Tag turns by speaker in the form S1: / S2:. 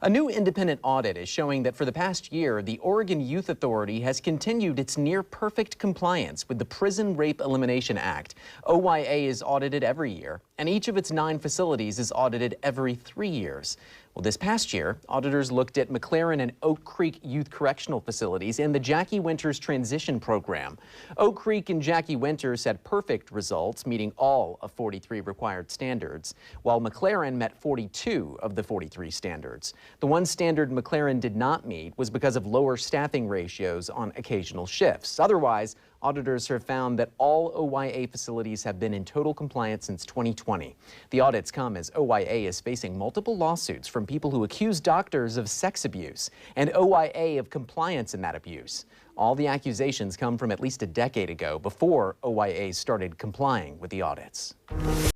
S1: A new independent audit is showing that for the past year, the Oregon Youth Authority has continued its near-perfect compliance with the Prison Rape Elimination Act. OYA is audited every year, and each of its 9 facilities is audited every 3 years. Well, this past year, auditors looked at McLaren and Oak Creek Youth Correctional Facilities and the Jackie Winters Transition Program. Oak Creek and Jackie Winters had perfect results, meeting all of 43 required standards, while McLaren met 42 of the 43 standards. The one standard McLaren did not meet was because of lower staffing ratios on occasional shifts. Otherwise, auditors have found that all OYA facilities have been in total compliance since 2020. The audits come as OYA is facing multiple lawsuits from people who accuse doctors of sex abuse and OYA of compliance in that abuse. All the accusations come from at least a decade ago, before OYA started complying with the audits.